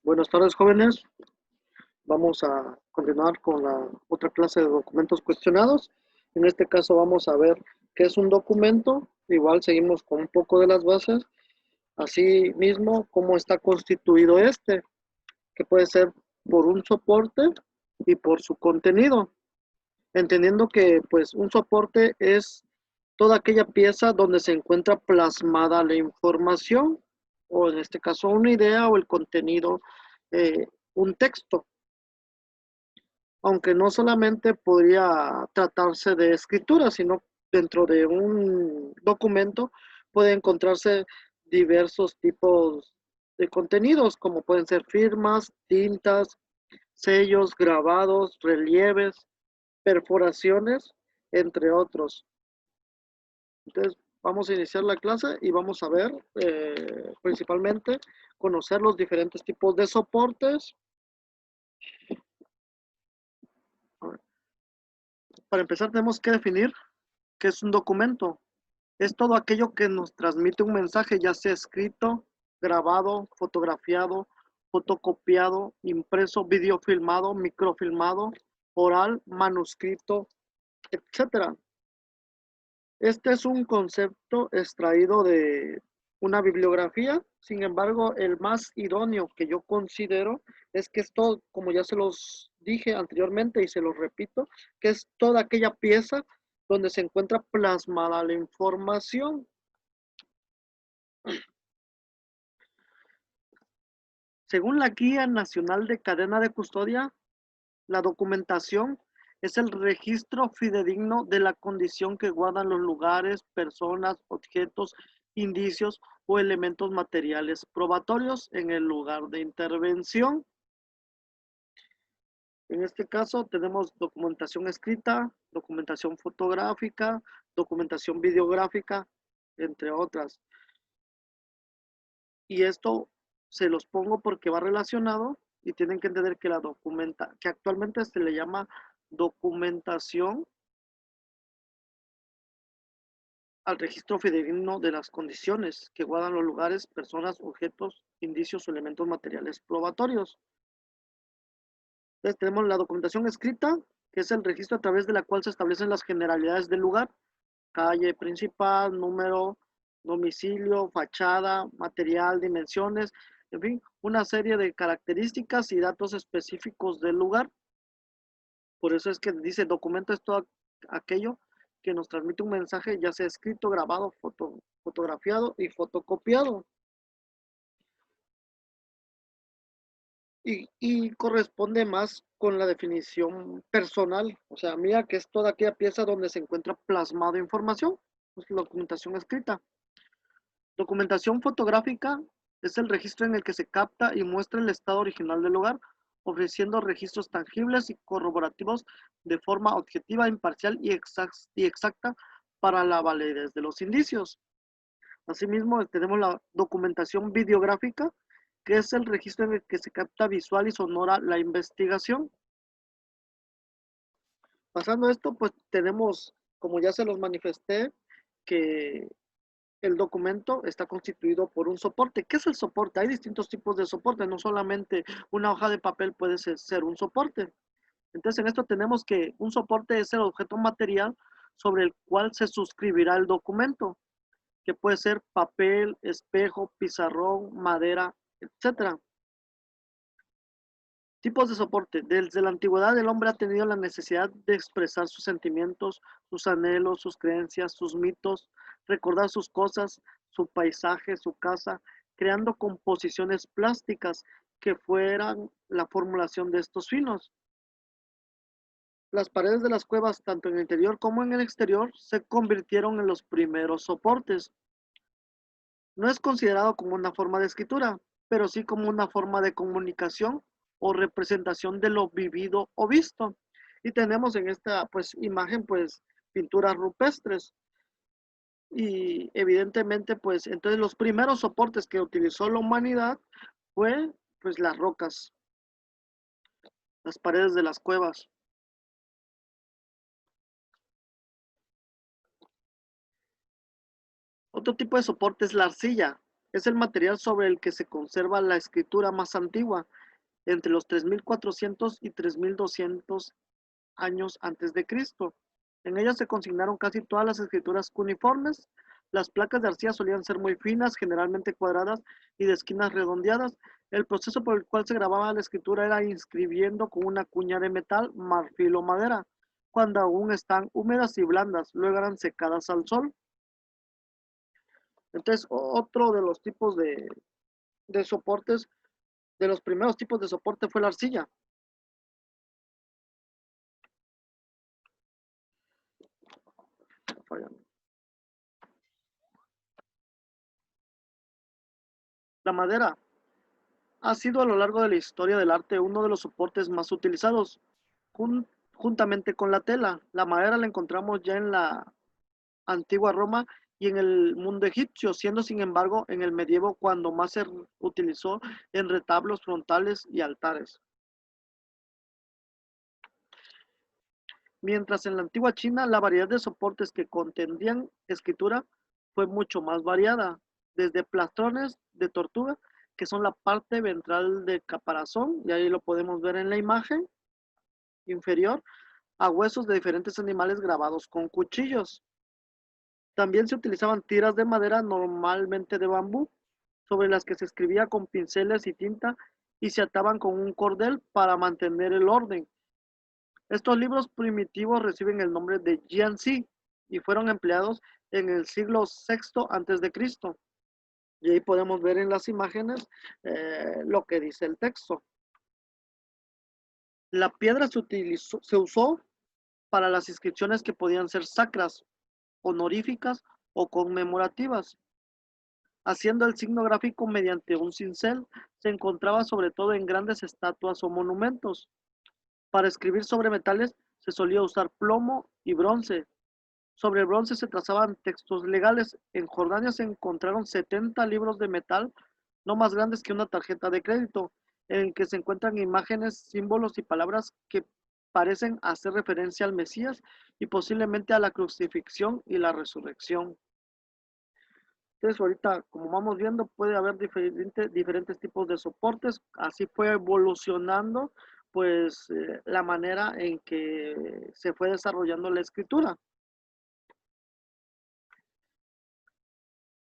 Buenas tardes, jóvenes. Vamos a continuar con la otra clase de documentos cuestionados. En este caso vamos a ver qué es un documento. Igual seguimos con un poco de las bases. Así mismo, cómo está constituido este, que puede ser por un soporte y por su contenido. Entendiendo que pues un soporte es toda aquella pieza donde se encuentra plasmada la información, o en este caso una idea o el contenido, un texto. Aunque no solamente podría tratarse de escritura, sino dentro de un documento puede encontrarse diversos tipos de contenidos, como pueden ser firmas, tintas, sellos, grabados, relieves, perforaciones, entre otros. Entonces, vamos a iniciar la clase y vamos a ver principalmente conocer los diferentes tipos de soportes. Para empezar, tenemos que definir qué es un documento. Es todo aquello que nos transmite un mensaje, ya sea escrito, grabado, fotografiado, fotocopiado, impreso, videofilmado, microfilmado, oral, manuscrito, etcétera. Este es un concepto extraído de una bibliografía. Sin embargo, el más idóneo que yo considero es que esto, como ya se los dije anteriormente y se los repito, que es toda aquella pieza donde se encuentra plasmada la información. Según la Guía Nacional de Cadena de Custodia, la documentación es el registro fidedigno de la condición que guardan los lugares, personas, objetos, indicios o elementos materiales probatorios en el lugar de intervención. En este caso tenemos documentación escrita, documentación fotográfica, documentación videográfica, entre otras. Y esto se los pongo porque va relacionado y tienen que entender que que actualmente se le llama documentación al registro fidedigno de las condiciones que guardan los lugares, personas, objetos, indicios o elementos materiales probatorios. Entonces tenemos la documentación escrita, que es el registro a través de la cual se establecen las generalidades del lugar, calle principal, número, domicilio, fachada, material, dimensiones, en fin, una serie de características y datos específicos del lugar. Por eso es que dice documento es todo aquello que nos transmite un mensaje, ya sea escrito, grabado, fotografiado y fotocopiado. Y corresponde más con la definición personal, o sea, mía, que es toda aquella pieza donde se encuentra plasmada información, pues documentación escrita. Documentación fotográfica es el registro en el que se capta y muestra el estado original del lugar, ofreciendo registros tangibles y corroborativos de forma objetiva, imparcial y exacta para la validez de los indicios. Asimismo, tenemos la documentación videográfica, que es el registro en el que se capta visual y sonora la investigación. Pasando esto, pues tenemos, como ya se los manifesté, que el documento está constituido por un soporte. ¿Qué es el soporte? Hay distintos tipos de soporte, no solamente una hoja de papel puede ser un soporte. Entonces, en esto tenemos que un soporte es el objeto material sobre el cual se suscribirá el documento, que puede ser papel, espejo, pizarrón, madera, etcétera. Tipos de soporte. Desde la antigüedad el hombre ha tenido la necesidad de expresar sus sentimientos, sus anhelos, sus creencias, sus mitos, recordar sus cosas, su paisaje, su casa, creando composiciones plásticas que fueran la formulación de estos finos. Las paredes de las cuevas, tanto en el interior como en el exterior, se convirtieron en los primeros soportes. No es considerado como una forma de escritura, pero sí como una forma de comunicación o representación de lo vivido o visto. Y tenemos en esta pues imagen pues pinturas rupestres y evidentemente pues entonces los primeros soportes que utilizó la humanidad fue pues las rocas, las paredes de las cuevas. Otro tipo de soporte es la arcilla. Es el material sobre el que se conserva la escritura más antigua, entre los 3400 y 3200 años antes de Cristo. En ella se consignaron casi todas las escrituras cuneiformes. Las placas de arcilla solían ser muy finas, generalmente cuadradas y de esquinas redondeadas. El proceso por el cual se grababa la escritura era inscribiendo con una cuña de metal, marfil o madera, cuando aún están húmedas y blandas, luego eran secadas al sol. Entonces, otro de los tipos de soportes, de los primeros tipos de soporte fue la arcilla. La madera ha sido a lo largo de la historia del arte uno de los soportes más utilizados, juntamente con la tela. La madera la encontramos ya en la antigua Roma y en el mundo egipcio, siendo sin embargo en el medievo cuando más se utilizó en retablos frontales y altares. Mientras en la antigua China la variedad de soportes que contenían escritura fue mucho más variada, desde plastrones de tortuga, que son la parte ventral del caparazón, y ahí lo podemos ver en la imagen inferior, a huesos de diferentes animales grabados con cuchillos. También se utilizaban tiras de madera, normalmente de bambú, sobre las que se escribía con pinceles y tinta y se ataban con un cordel para mantener el orden. Estos libros primitivos reciben el nombre de Jianzi y fueron empleados en el siglo VI antes de Cristo. Y ahí podemos ver en las imágenes lo que dice el texto. La piedra se usó para las inscripciones que podían ser sacras, honoríficas o conmemorativas. Haciendo el signo gráfico mediante un cincel, se encontraba sobre todo en grandes estatuas o monumentos. Para escribir sobre metales se solía usar plomo y bronce. Sobre el bronce se trazaban textos legales. En Jordania se encontraron 70 libros de metal, no más grandes que una tarjeta de crédito, en que se encuentran imágenes, símbolos y palabras que parecen hacer referencia al Mesías y posiblemente a la crucifixión y la resurrección. Entonces, ahorita, como vamos viendo, puede haber diferentes tipos de soportes. Así fue evolucionando, pues, la manera en que se fue desarrollando la escritura.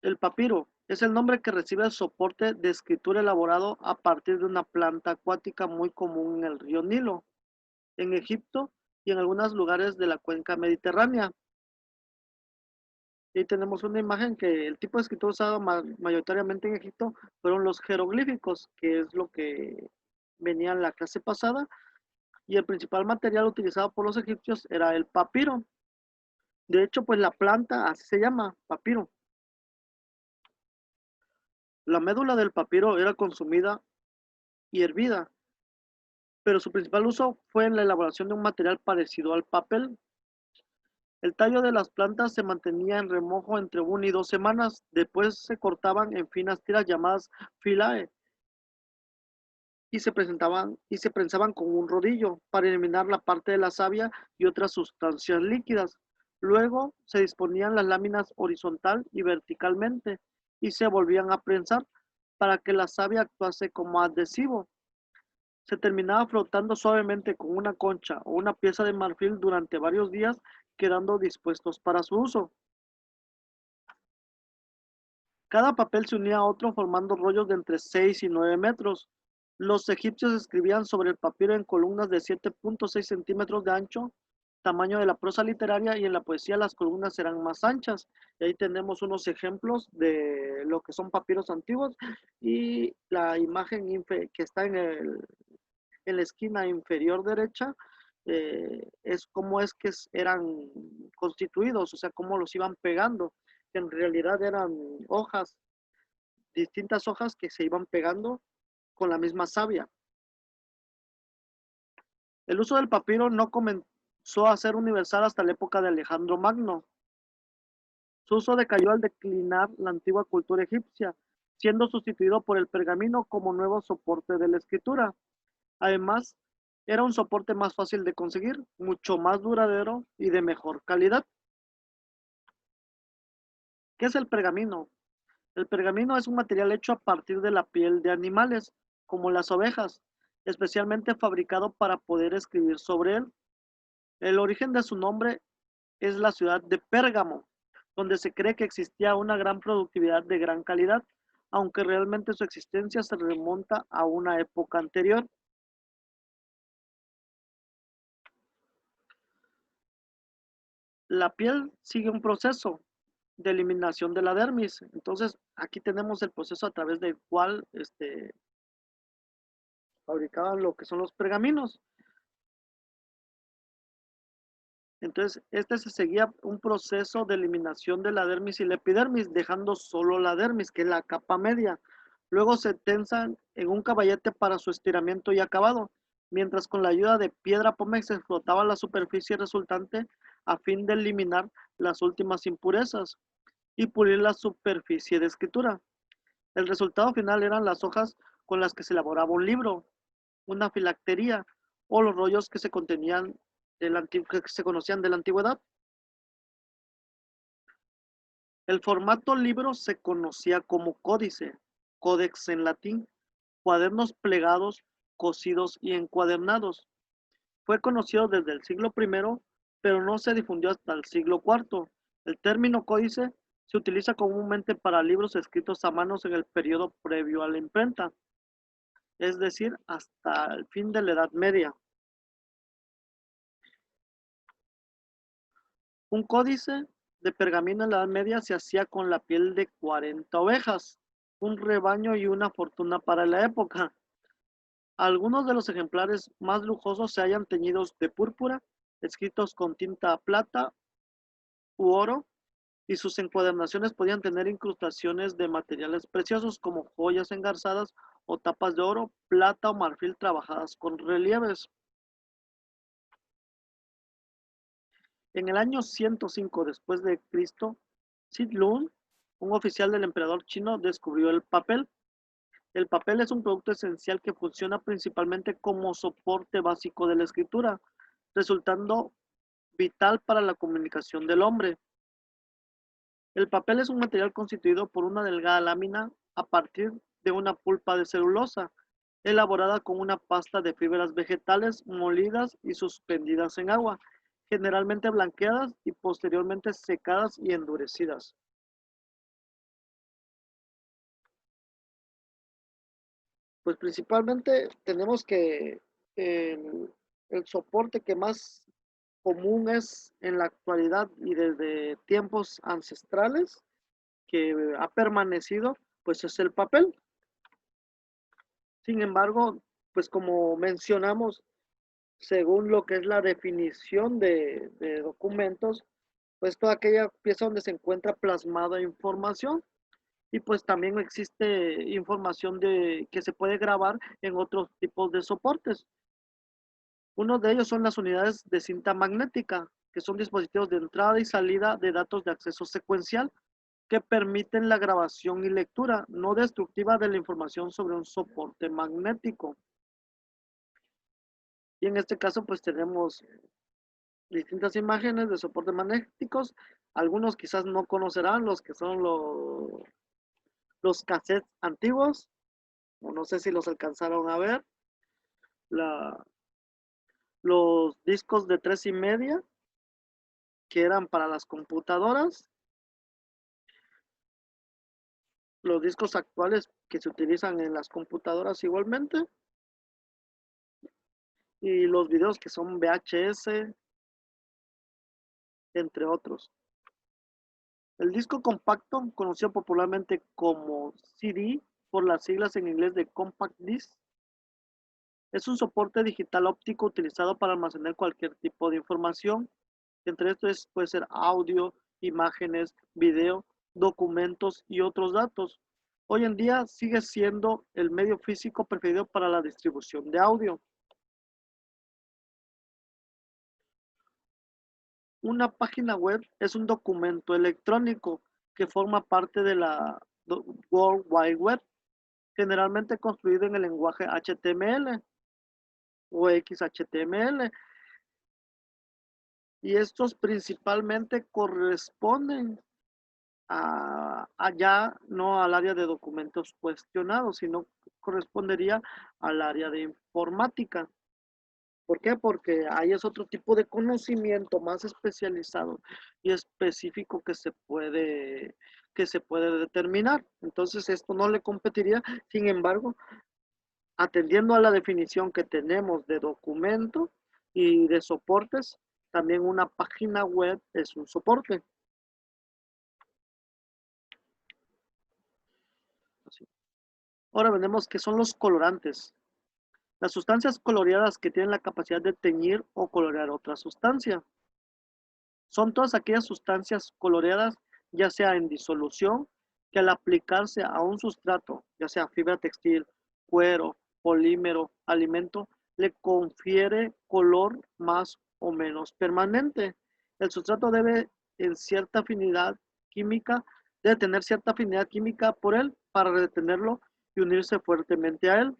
El papiro es el nombre que recibe el soporte de escritura elaborado a partir de una planta acuática muy común en el río Nilo, en Egipto y en algunos lugares de la cuenca mediterránea. Y tenemos una imagen que el tipo de escritura usado mayoritariamente en Egipto fueron los jeroglíficos, que es lo que venía en la clase pasada, y el principal material utilizado por los egipcios era el papiro. De hecho, pues la planta así se llama, papiro. La médula del papiro era consumida y hervida, pero su principal uso fue en la elaboración de un material parecido al papel. El tallo de las plantas se mantenía en remojo entre 1 y 2 semanas, después se cortaban en finas tiras llamadas filae y se prensaban con un rodillo para eliminar la parte de la savia y otras sustancias líquidas. Luego se disponían las láminas horizontal y verticalmente y se volvían a prensar para que la savia actuase como adhesivo. Se terminaba frotando suavemente con una concha o una pieza de marfil durante varios días, quedando dispuestos para su uso. Cada papel se unía a otro formando rollos de entre 6 y 9 metros. Los egipcios escribían sobre el papiro en columnas de 7,6 centímetros de ancho, tamaño de la prosa literaria, y en la poesía las columnas eran más anchas. Y ahí tenemos unos ejemplos de lo que son papiros antiguos y la imagen que está en la esquina inferior derecha es cómo es que eran constituidos, o sea, cómo los iban pegando, que en realidad eran hojas, distintas hojas que se iban pegando con la misma savia. El uso del papiro no comenzó a ser universal hasta la época de Alejandro Magno. Su uso decayó al declinar la antigua cultura egipcia, siendo sustituido por el pergamino como nuevo soporte de la escritura. Además, era un soporte más fácil de conseguir, mucho más duradero y de mejor calidad. ¿Qué es el pergamino? El pergamino es un material hecho a partir de la piel de animales, como las ovejas, especialmente fabricado para poder escribir sobre él. El origen de su nombre es la ciudad de Pérgamo, donde se cree que existía una gran productividad de gran calidad, aunque realmente su existencia se remonta a una época anterior. La piel sigue un proceso de eliminación de la dermis. Entonces, aquí tenemos el proceso a través del cual fabricaban lo que son los pergaminos. Entonces, este se seguía un proceso de eliminación de la dermis y la epidermis, dejando solo la dermis, que es la capa media. Luego se tensan en un caballete para su estiramiento y acabado, mientras con la ayuda de piedra pómez se explotaba la superficie resultante a fin de eliminar las últimas impurezas y pulir la superficie de escritura. El resultado final eran las hojas con las que se elaboraba un libro, una filactería o los rollos que se contenían que se conocían de la antigüedad. El formato libro se conocía como códice, codex en latín, cuadernos plegados, cosidos y encuadernados. Fue conocido desde el siglo I, pero no se difundió hasta el siglo IV. El término códice se utiliza comúnmente para libros escritos a manos en el periodo previo a la imprenta, es decir, hasta el fin de la Edad Media. Un códice de pergamino en la Edad Media se hacía con la piel de 40 ovejas, un rebaño y una fortuna para la época. Algunos de los ejemplares más lujosos se hallan teñidos de púrpura, escritos con tinta plata u oro, y sus encuadernaciones podían tener incrustaciones de materiales preciosos como joyas engarzadas o tapas de oro, plata o marfil trabajadas con relieves. En el año 105 después de Cristo, Sid Lun, un oficial del emperador chino, descubrió el papel. El papel es un producto esencial que funciona principalmente como soporte básico de la escritura, resultando vital para la comunicación del hombre. El papel es un material constituido por una delgada lámina a partir de una pulpa de celulosa, elaborada con una pasta de fibras vegetales molidas y suspendidas en agua, generalmente blanqueadas y posteriormente secadas y endurecidas. Pues principalmente tenemos que el soporte que más común es en la actualidad y desde tiempos ancestrales que ha permanecido, pues es el papel. Sin embargo, pues como mencionamos, según lo que es la definición de documentos, pues toda aquella pieza donde se encuentra plasmada información y pues también existe información que se puede grabar en otros tipos de soportes. Uno de ellos son las unidades de cinta magnética, que son dispositivos de entrada y salida de datos de acceso secuencial que permiten la grabación y lectura no destructiva de la información sobre un soporte magnético. Y en este caso, pues tenemos distintas imágenes de soportes magnéticos. Algunos quizás no conocerán los que son los cassettes antiguos, o no sé si los alcanzaron a ver. La, los discos de 3,5, que eran para las computadoras. Los discos actuales que se utilizan en las computadoras igualmente. Y los videos que son VHS, entre otros. El disco compacto, conocido popularmente como CD por las siglas en inglés de Compact Disc, es un soporte digital óptico utilizado para almacenar cualquier tipo de información. Entre estos puede ser audio, imágenes, video, documentos y otros datos. Hoy en día sigue siendo el medio físico preferido para la distribución de audio. Una página web es un documento electrónico que forma parte de la World Wide Web, generalmente construido en el lenguaje HTML o XHTML, y estos principalmente corresponden allá no al área de documentos cuestionados, sino correspondería al área de informática. ¿Por qué? Porque ahí es otro tipo de conocimiento más especializado y específico que se puede determinar. Entonces, esto no le competiría. Sin embargo, atendiendo a la definición que tenemos de documento y de soportes, también una página web es un soporte. Así. Ahora veremos qué son los colorantes. Las sustancias coloreadas que tienen la capacidad de teñir o colorear otra sustancia. Son todas aquellas sustancias coloreadas, ya sea en disolución, que al aplicarse a un sustrato, ya sea fibra textil, cuero, polímero, alimento, le confiere color más o menos permanente. El sustrato en cierta afinidad química, debe tener cierta afinidad química por él para retenerlo y unirse fuertemente a él.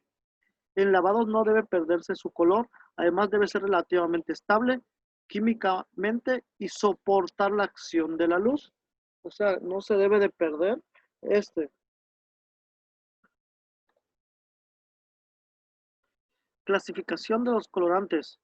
El lavado no debe perderse su color, además debe ser relativamente estable químicamente y soportar la acción de la luz. O sea, no se debe de perder este. Clasificación de los colorantes.